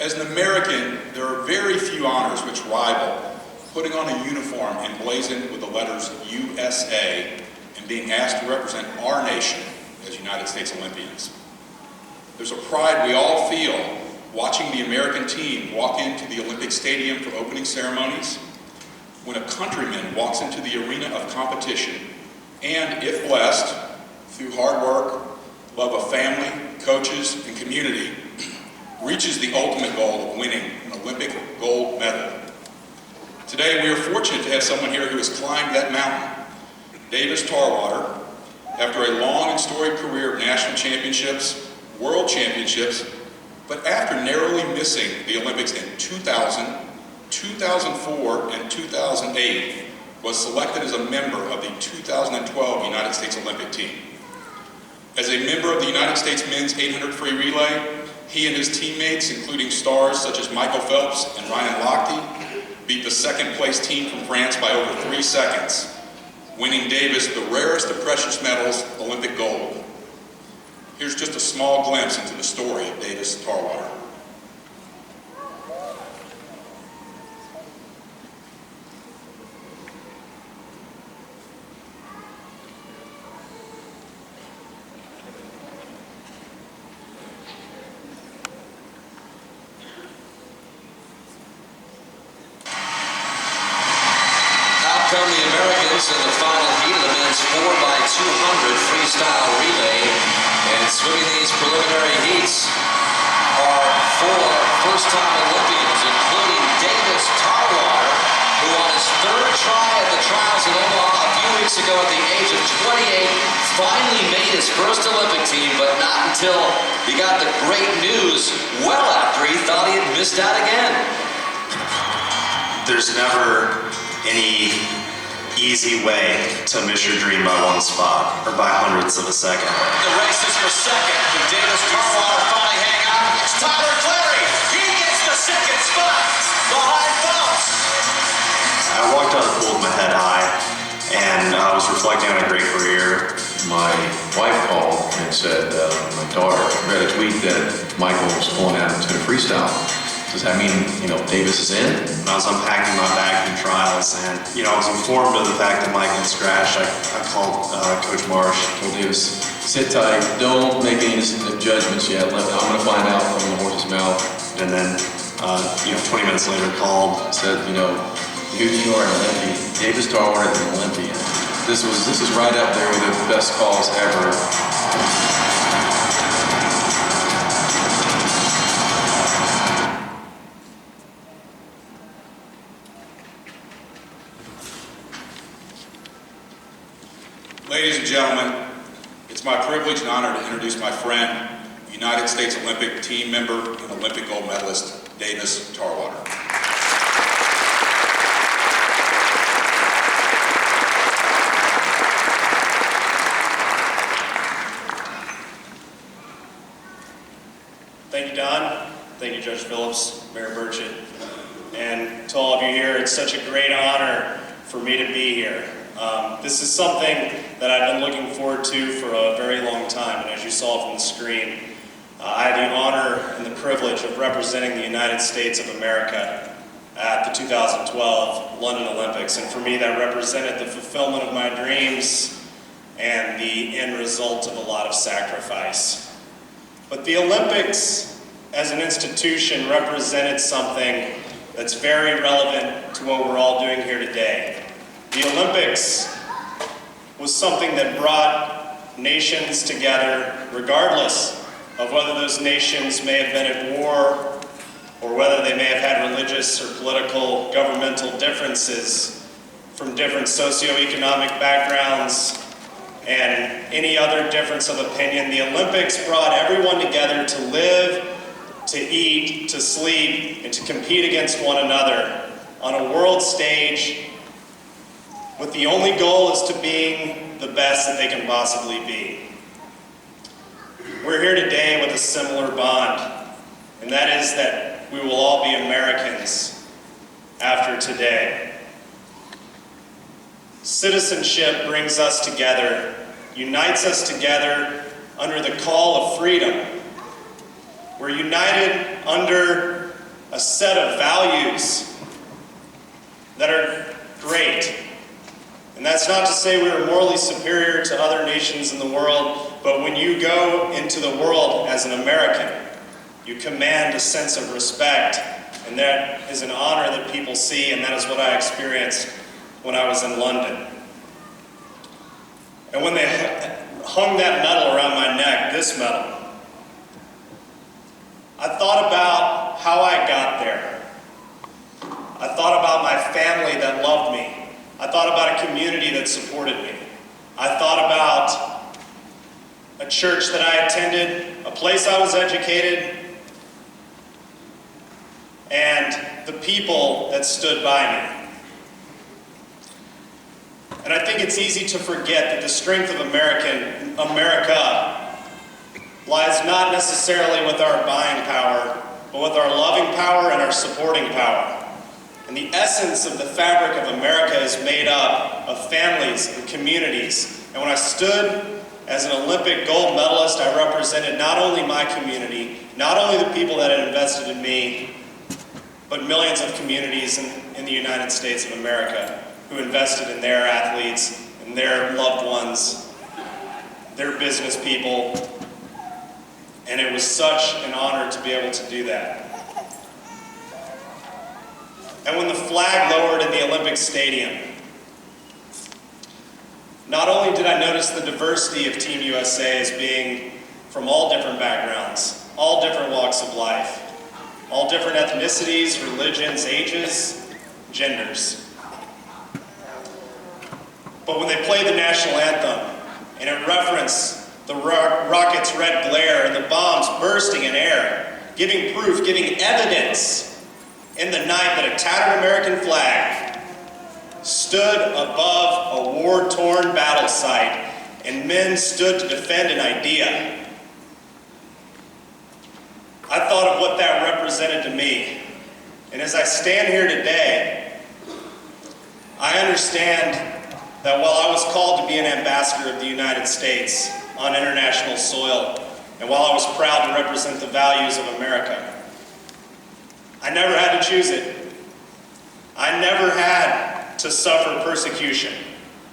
As an American, there are very few honors which rival putting on a uniform emblazoned with the letters USA and being asked to represent our nation as United States Olympians. There's a pride we all feel watching the American team walk into the Olympic Stadium for opening ceremonies, when a countryman walks into the arena of competition and, if blessed, through hard work, love of family, coaches, and community, reaches the ultimate goal of winning an Olympic gold medal. Today, we are fortunate to have someone here who has climbed that mountain. Davis Tarwater, after a long and storied career of national championships, world championships, but after narrowly missing the Olympics in 2000, 2004, and 2008, was selected as a member of the 2012 United States Olympic team. As a member of the United States men's 800 free relay, he and his teammates, including stars such as Michael Phelps and Ryan Lochte, beat the second place team from France by over 3 seconds, winning Davis the rarest of precious medals, Olympic gold. Here's just a small glimpse into the story of Davis Tarwater. Come the Americans in the final heat of the men's 4x200 freestyle relay. And swimming these preliminary heats are 4 first-time Olympians, including Davis Tarwater, who on his 3rd try at the trials in Omaha a few weeks ago at the age of 28, finally made his first Olympic team, but not until he got the great news well after he thought he had missed out again. There's never any easy way to miss your dream by 1 spot, or by hundredths of a second. The race is for second. Can Davis Tarwater finally hang on? It's Tyler Clary. He gets the 2nd spot behind Phelps. I walked out of the pool with my head high, and I was reflecting on a great career. My wife called and said, my daughter read a tweet that Michael was pulling out into the freestyle. Does that mean, Davis is in? When I was unpacking my bag from trials, and, I was informed of the fact that Michael had scratched, I called Coach Marsh. Told Davis, sit tight, don't make any judgments yet. I'm going to find out from the horse's mouth. And then, 20 minutes later called. Said, you are an Olympian. Davis Tarwater is an Olympian. This is right up there with the best calls ever. Ladies and gentlemen, it's my privilege and honor to introduce my friend, United States Olympic team member and Olympic gold medalist, Davis Tarwater. Thank you, Don. Thank you, Judge Phillips, Mayor Burchett. And to all of you here, it's such a great honor for me to be here. This is something that I've been looking forward to for a very long time, and as you saw from the screen, I had the honor and the privilege of representing the United States of America at the 2012 London Olympics, and for me that represented the fulfillment of my dreams and the end result of a lot of sacrifice. But the Olympics as an institution represented something that's very relevant to what we're all doing here today. The Olympics was something that brought nations together, regardless of whether those nations may have been at war or whether they may have had religious or political, governmental differences from different socioeconomic backgrounds and any other difference of opinion. The Olympics brought everyone together to live, to eat, to sleep, and to compete against one another on a world stage with the only goal as to being the best that they can possibly be. We're here today with a similar bond, and that is that we will all be Americans after today. Citizenship brings us together, unites us together under the call of freedom. We're united under a set of values that are great. And that's not to say we are morally superior to other nations in the world, but when you go into the world as an American, you command a sense of respect, and that is an honor that people see, and that is what I experienced when I was in London. And when they hung that medal around my neck, this medal, I thought about how I got there. I thought about my family that loved me. I thought about a community that supported me. I thought about a church that I attended, a place I was educated, and the people that stood by me. And I think it's easy to forget that the strength of America lies not necessarily with our buying power, but with our loving power and our supporting power. And the essence of the fabric of America is made up of families and communities. And when I stood as an Olympic gold medalist, I represented not only my community, not only the people that had invested in me, but millions of communities in the United States of America who invested in their athletes, in their loved ones, their business people. And it was such an honor to be able to do that. And when the flag lowered in the Olympic Stadium, not only did I notice the diversity of Team USA as being from all different backgrounds, all different walks of life, all different ethnicities, religions, ages, genders. But when they played the national anthem, and it referenced the rocket's red glare and the bombs bursting in air, giving proof, giving evidence in the night that a tattered American flag stood above a war-torn battle site, and men stood to defend an idea. I thought of what that represented to me. And as I stand here today, I understand that while I was called to be an ambassador of the United States on international soil, and while I was proud to represent the values of America, I never had to choose it. I never had to suffer persecution.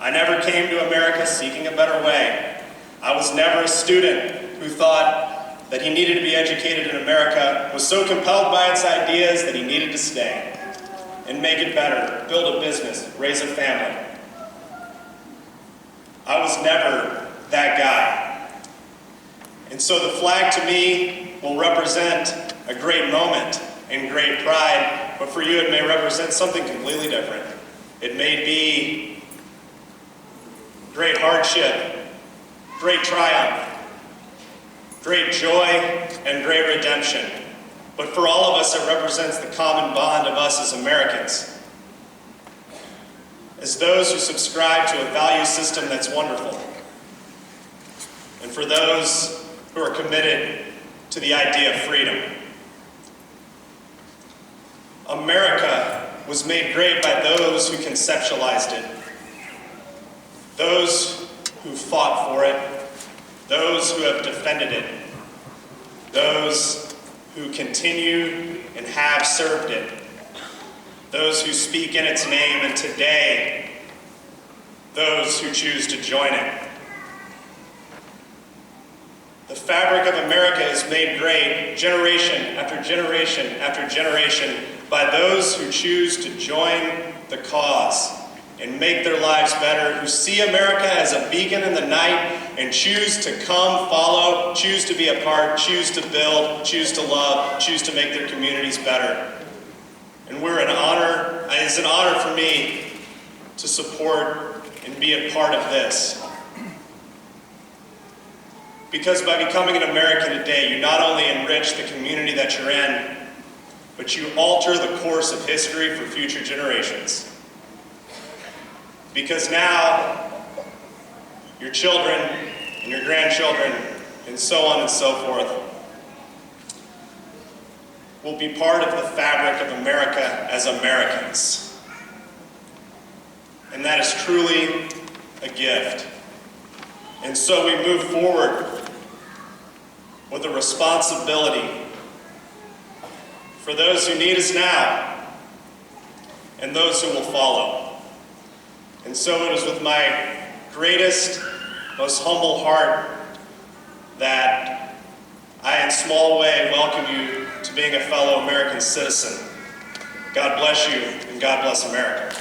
I never came to America seeking a better way. I was never a student who thought that he needed to be educated in America, was so compelled by its ideas that he needed to stay and make it better, build a business, raise a family. I was never that guy. And so the flag to me will represent a great moment and great pride, but for you it may represent something completely different. It may be great hardship, great triumph, great joy, and great redemption. But for all of us, it represents the common bond of us as Americans, as those who subscribe to a value system that's wonderful, and for those who are committed to the idea of freedom. America was made great by those who conceptualized it, those who fought for it, those who have defended it, those who continue and have served it, those who speak in its name, and today, those who choose to join it. The fabric of America is made great generation after generation after generation by those who choose to join the cause and make their lives better, who see America as a beacon in the night and choose to come, follow, choose to be a part, choose to build, choose to love, choose to make their communities better. And it's an honor for me to support and be a part of this. Because by becoming an American today, you not only enrich the community that you're in, but you alter the course of history for future generations. Because now, your children and your grandchildren, and so on and so forth, will be part of the fabric of America as Americans. And that is truly a gift. And so we move forward with a responsibility for those who need us now and those who will follow. And so it is with my greatest, most humble heart that I, in small way, welcome you to being a fellow American citizen. God bless you, and God bless America.